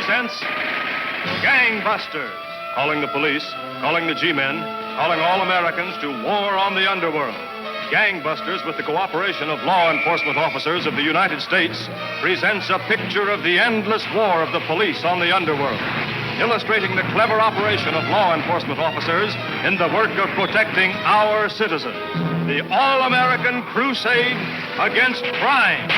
presents Gangbusters. Calling the police, calling the G-men, calling all Americans to war on the underworld. Gangbusters, with the cooperation of law enforcement officers of the United States, presents a picture of the endless war of the police on the underworld, illustrating the clever operation of law enforcement officers in the work of protecting our citizens. The all-American crusade against crime.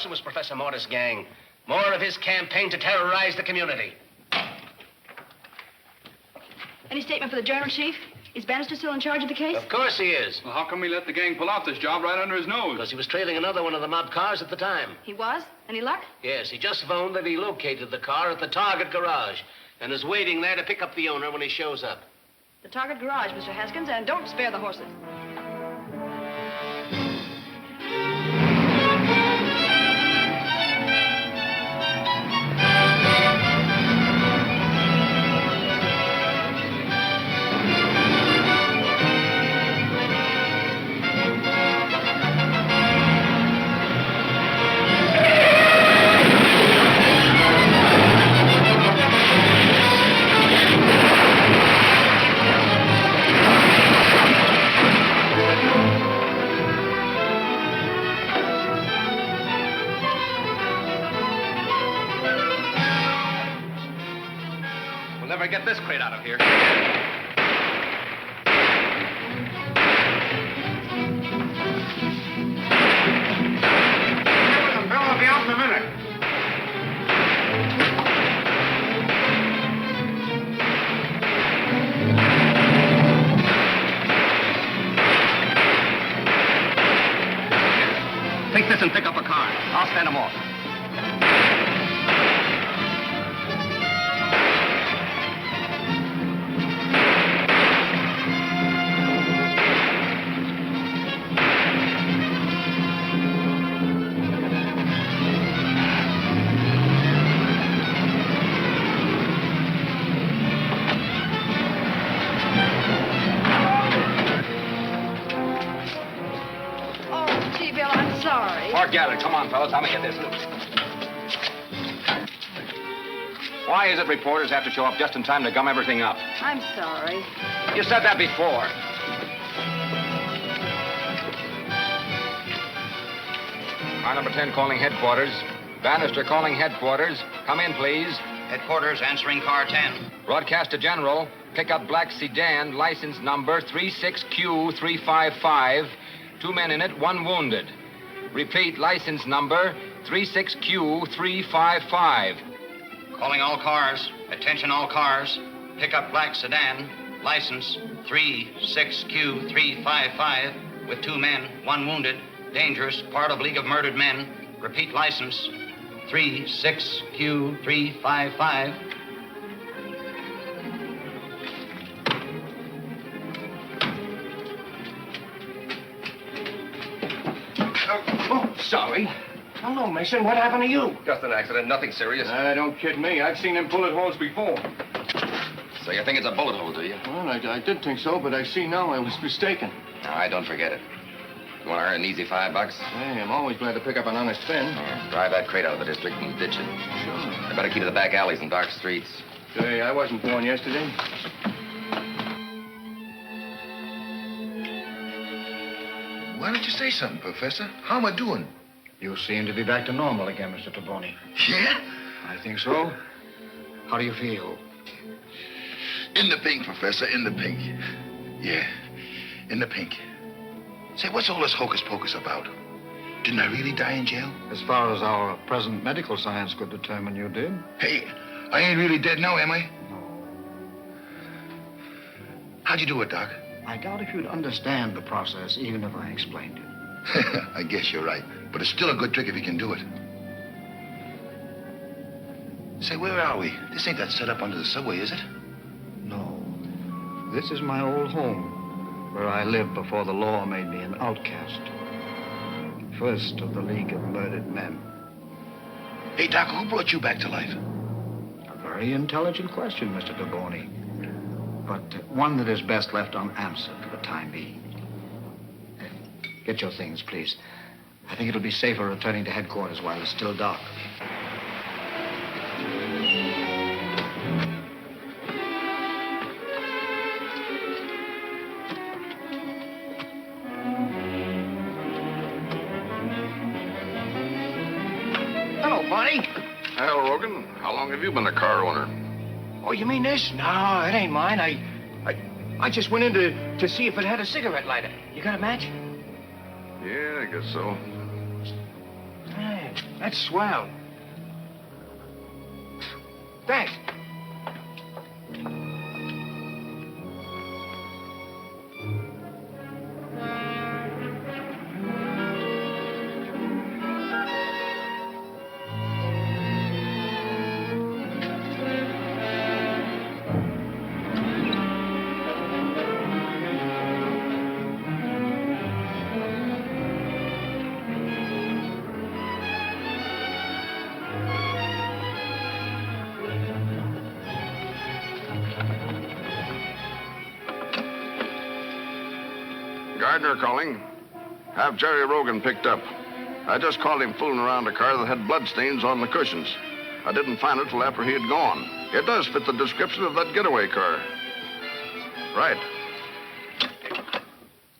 It was Professor Mortis' gang. More of his campaign to terrorize the community. Any statement for the Journal, Chief? Is Bannister still in charge of the case? Of course he is. Well, how come he let the gang pull off this job right under his nose? Because he was trailing another one of the mob cars at the time. He was? Any luck? Yes, he just phoned that he located the car at the Target garage and is waiting there to pick up the owner when he shows up. The Target garage, Mr. Haskins, and don't spare the horses. Get this crate out of here. Bill will be out in a minute. Take this and pick up a car. I'll stand them off. Forget it. Come on, fellas. I'm gonna get this loose. Why is it reporters have to show up just in time to gum everything up? I'm sorry. You said that before. Car number 10 calling headquarters. Bannister calling headquarters. Come in, please. Headquarters answering car 10. Broadcast to General. Pick up black sedan, license number 36Q355. 2 men in it, 1 wounded. Repeat, license number 36Q355. Calling all cars. Attention all cars. Pick up black sedan. License 36Q355 with 2 men, 1 wounded. Dangerous, part of League of Murdered Men. Repeat, license 36Q355. Sorry. Hello, Mason. What happened to you? Just an accident, nothing serious. Don't kid me. I've seen them bullet holes before. So you think it's a bullet hole, do you? Well, I did think so, but I see now I was mistaken. No, I don't forget it. You want to earn an easy $5? Hey, I'm always glad to pick up an honest fin. Drive that crate out of the district and ditch it. Sure. I better keep to the back alleys and dark streets. Say, I wasn't born yesterday. Why don't you say something, Professor? How am I doing? You seem to be back to normal again, Mr. Taboni. Yeah? I think so. How do you feel? In the pink, Professor, in the pink. Yeah, in the pink. Say, what's all this hocus pocus about? Didn't I really die in jail? As far as our present medical science could determine, you did. Hey, I ain't really dead now, am I? No. How'd you do it, Doc? I doubt if you'd understand the process, even if I explained it. I guess you're right. But it's still a good trick if you can do it. Say, where are we? This ain't that setup under the subway, is it? No. This is my old home, where I lived before the law made me an outcast. First of the League of Murdered Men. Hey, Doc, who brought you back to life? A very intelligent question, Mr. Taboni. But one that is best left unanswered for the time being. Get your things, please. I think it'll be safer returning to headquarters while it's still dark. Hello, Bonnie. Well, Logan, how long have you been a car owner? Oh, you mean this? No, it ain't mine. I just went in to see if it had a cigarette lighter. You got a match? Yeah, I guess so. Hey, that's swell. Thanks. Gardner calling. Have Jerry Rogan picked up. I just caught him fooling around a car that had bloodstains on the cushions. I didn't find it till after he had gone. It does fit the description of that getaway car. Right.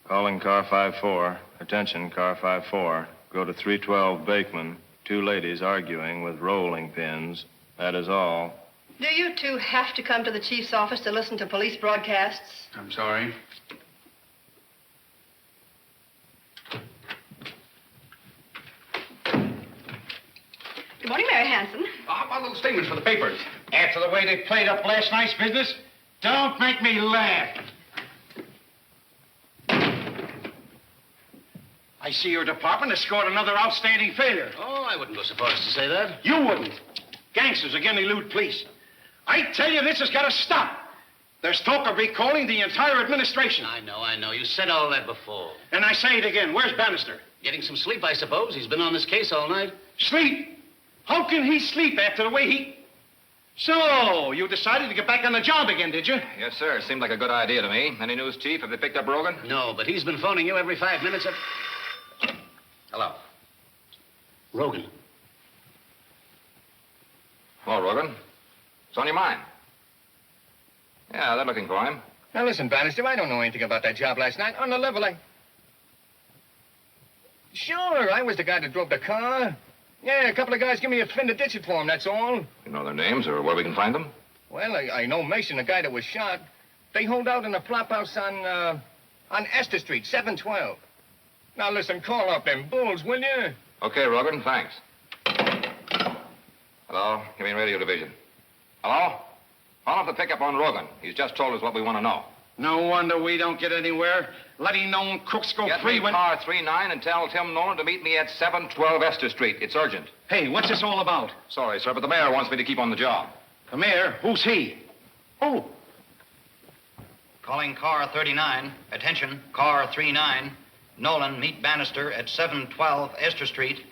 Calling car 54. Attention, car 54. Go to 312 Bakeman. Two ladies arguing with rolling pins. That is all. Do you two have to come to the chief's office to listen to police broadcasts? I'm sorry. Good morning, Mary Hanson. How about a little statement for the papers? After the way they played up last night's business, don't make me laugh. I see your department has scored another outstanding failure. Oh, I wouldn't go so far as to say that. You wouldn't. Gangsters again elude police. I tell you, this has got to stop. There's talk of recalling the entire administration. I know. You said all that before. And I say it again. Where's Bannister? Getting some sleep, I suppose. He's been on this case all night. Sleep? How can he sleep after the way he... So, you decided to get back on the job again, did you? Yes, sir. Seemed like a good idea to me. Any news, Chief? Have they picked up Rogan? No, but he's been phoning you every 5 minutes. Hello. Rogan. Hello, Rogan. What's on your mind? Yeah, they're looking for him. Now, listen, Bannister, I don't know anything about that job last night. On the level, Sure, I was the guy that drove the car. Yeah, a couple of guys give me a fin to ditch it for him, that's all. You know their names or where we can find them? Well, I know Mason, the guy that was shot. They hold out in a flop house on Esther Street, 712. Now, listen, call up them bulls, will you? Okay, Rogan, thanks. Hello, give me radio division. Hello? Call up the pickup on Rogan. He's just told us what we want to know. No wonder we don't get anywhere. Letting known crooks go Get free me when... car 39 and tell Tim Nolan to meet me at 712 Esther Street. It's urgent. Hey, what's this all about? Sorry, sir, but the mayor wants me to keep on the job. The mayor? Who's he? Oh. Calling car 39. Attention, car 39. Nolan, meet Bannister at 712 Esther Street.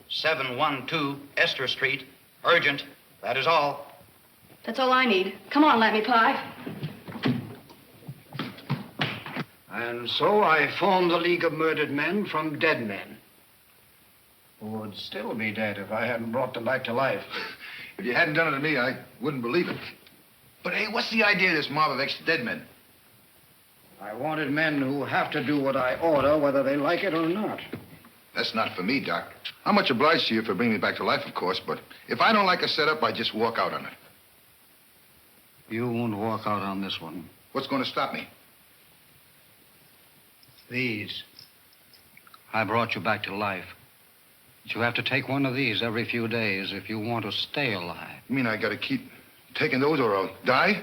712 Esther Street. Urgent. That is all. That's all I need. Come on, Lammy Pie. And so I formed the League of Murdered Men from dead men. Who would still be dead if I hadn't brought them back to life. If you hadn't done it to me, I wouldn't believe it. But, hey, what's the idea of this mob of ex-dead men? I wanted men who have to do what I order, whether they like it or not. That's not for me, Doc. I'm much obliged to you for bringing me back to life, of course, but if I don't like a setup, I just walk out on it. You won't walk out on this one. What's going to stop me? These. I brought you back to life. But you have to take one of these every few days if you want to stay alive. You mean I got to keep taking those or I'll die?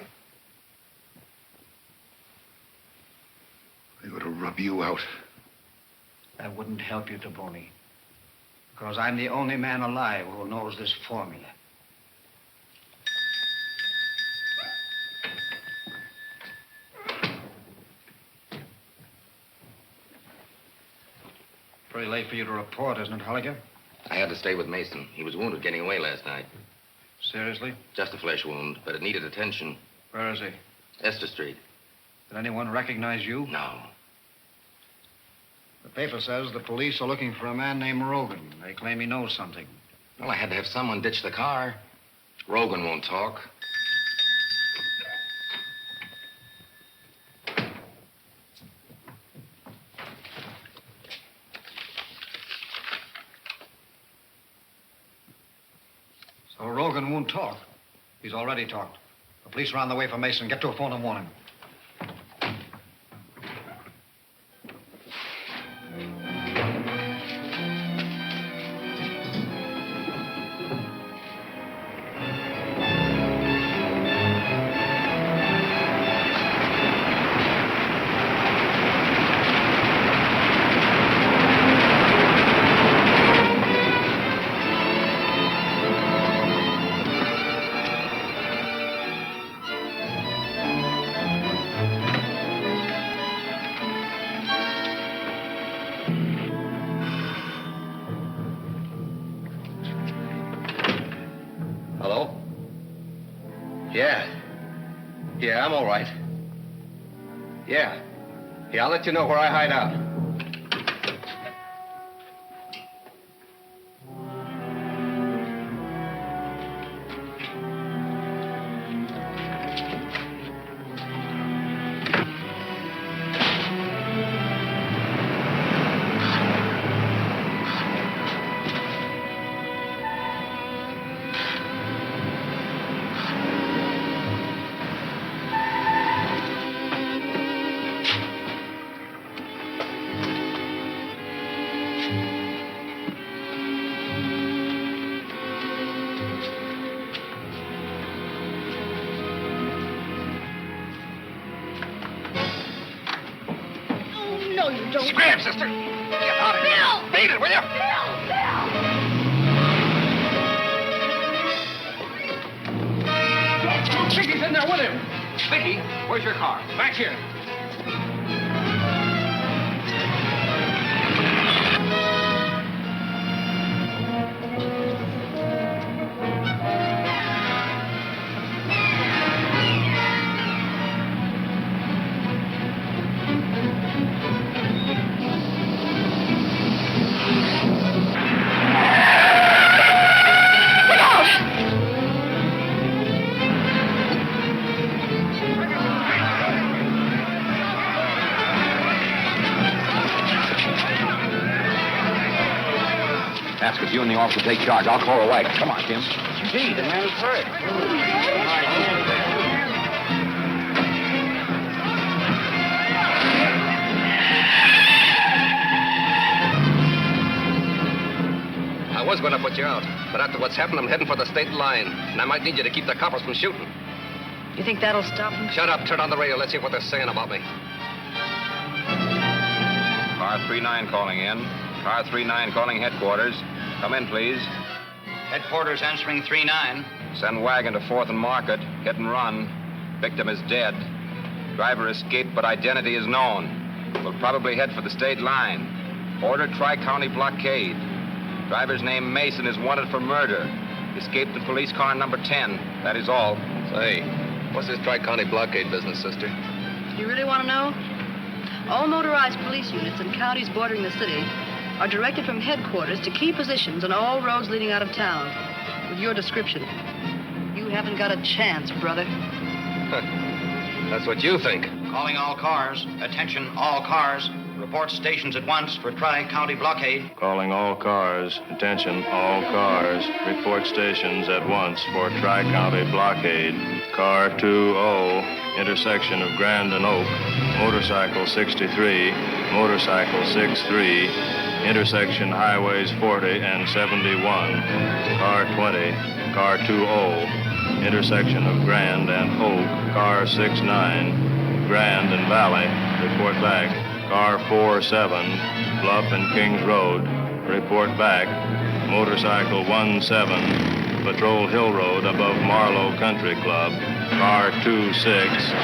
I got to rub you out. That wouldn't help you, Taboni. Because I'm the only man alive who knows this formula. Pretty late for you to report, isn't it, Holliger? I had to stay with Mason. He was wounded getting away last night. Seriously? Just a flesh wound, but it needed attention. Where is he? Esther Street. Did anyone recognize you? No. The paper says the police are looking for a man named Rogan. They claim he knows something. Well, I had to have someone ditch the car. Rogan won't talk. So Rogan won't talk. He's already talked. The police are on the way for Mason. Get to a phone and warn him. Yeah, I'm all right. Yeah, I'll let you know where I hide out. Scram, sister! Get out of here! Bill! Beat it, will you? Bill! Vicky's in there with him. Vicki, where's your car? Back here. Haskins, you and the officer take charge. I'll call a wagon. Come on, Tim. Gee, the man is hurt. I was going to put you out, but after what's happened, I'm heading for the state line, and I might need you to keep the coppers from shooting. You think that'll stop them? Shut up. Turn on the radio. Let's see what they're saying about me. Car 39 calling in. Car 39 calling headquarters. Come in, please. Headquarters answering 39. Send wagon to 4th and Market. Hit and run. Victim is dead. Driver escaped, but identity is known. Will probably head for the state line. Order Tri-County Blockade. Driver's name Mason is wanted for murder. Escaped in police car number 10. That is all. Say, what's this Tri-County Blockade business, sister? You really want to know? All motorized police units in counties bordering the city are directed from headquarters to key positions on all roads leading out of town. With your description, you haven't got a chance, brother. That's what you think. Calling all cars. Attention, all cars. Report stations at once for Tri-County Blockade. Calling all cars. Attention, all cars. Report stations at once for Tri-County Blockade. Car 20, intersection of Grand and Oak. Motorcycle 63, motorcycle 63, intersection highways 40 and 71. Car 20, car 20, intersection of Grand and Oak. Car 69, Grand and Valley. Report back. Car 47, Bluff and Kings Road. Report back. Motorcycle 17, Patrol Hill Road above Marlow Country Club. Car 26,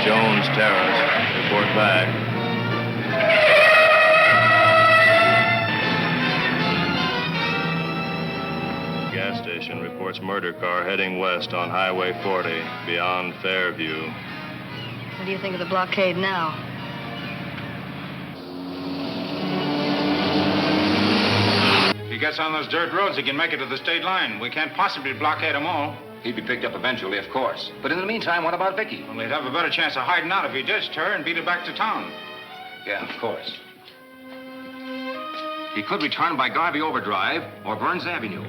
Jones Terrace. Report back. Gas station reports murder car heading west on Highway 40 beyond Fairview. What do you think of the blockade now? If he gets on those dirt roads, he can make it to the state line. We can't possibly blockade them all. He'd be picked up eventually, of course. But in the meantime, what about Vicki? Well, he'd have a better chance of hiding out if he ditched her and beat her back to town. Yeah, of course. He could return by Garvey Overdrive or Burns Avenue.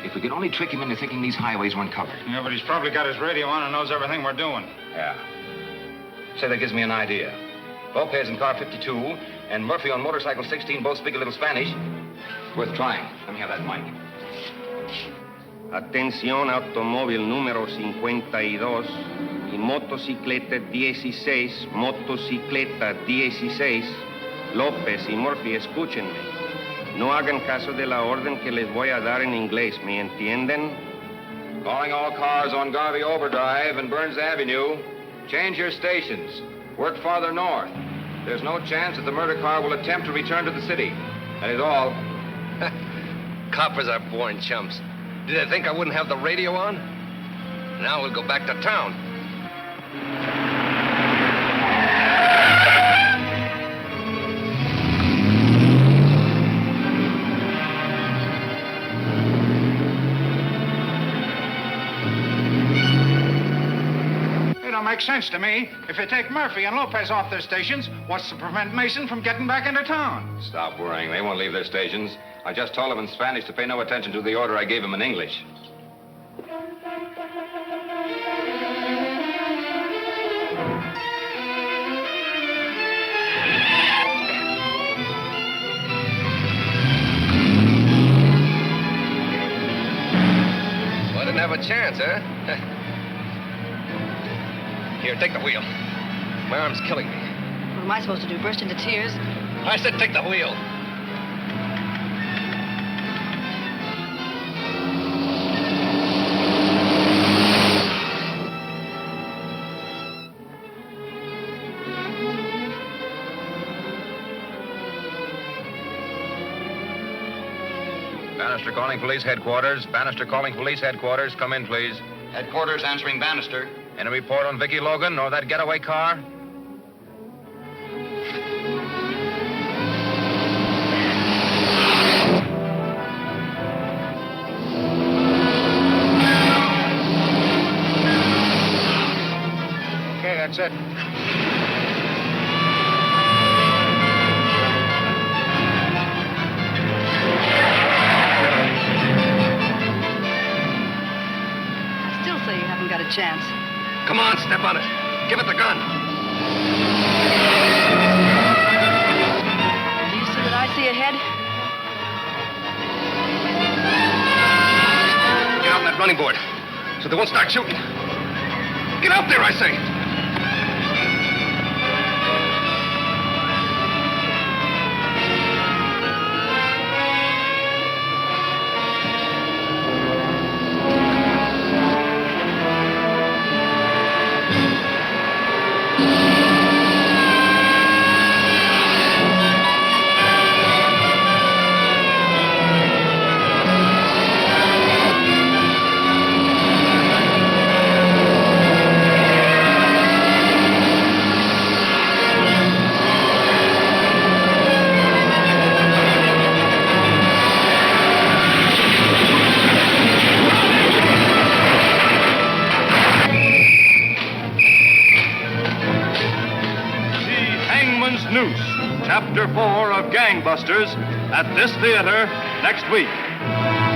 If we could only trick him into thinking these highways weren't covered. Yeah, but he's probably got his radio on and knows everything we're doing. Yeah. Say, that gives me an idea. Lopez in car 52 and Murphy on motorcycle 16 both speak a little Spanish. Worth trying. Let me have that mic. Atención, automóvil número 52 y motocicleta 16, motocicleta 16. López y Murphy, escúchenme. No hagan caso de la orden que les voy a dar en inglés, ¿me entienden? Calling all cars on Garvey Overdrive and Burns Avenue. Change your stations. Work farther north. There's no chance that the murder car will attempt to return to the city. That is all. Coppers are born chumps. Did they think I wouldn't have the radio on? Now we'll go back to town. It don't make sense to me. If you take Murphy and Lopez off their stations, what's to prevent Mason from getting back into town? Stop worrying. They won't leave their stations. I just told them in Spanish to pay no attention to the order I gave them in English. Well, I didn't have a chance, huh? Here, take the wheel. My arm's killing me. What am I supposed to do, burst into tears? I said take the wheel. Bannister calling police headquarters. Bannister calling police headquarters. Come in, please. Headquarters answering Bannister. Any report on Vicki Logan or that getaway car? Okay, that's it. I still say you haven't got a chance. Come on, step on it. Give it the gun. Do you see what I see ahead? Get out on that running board so they won't start shooting. Get out there, I say. Chapter 4 of Gangbusters at this theater next week.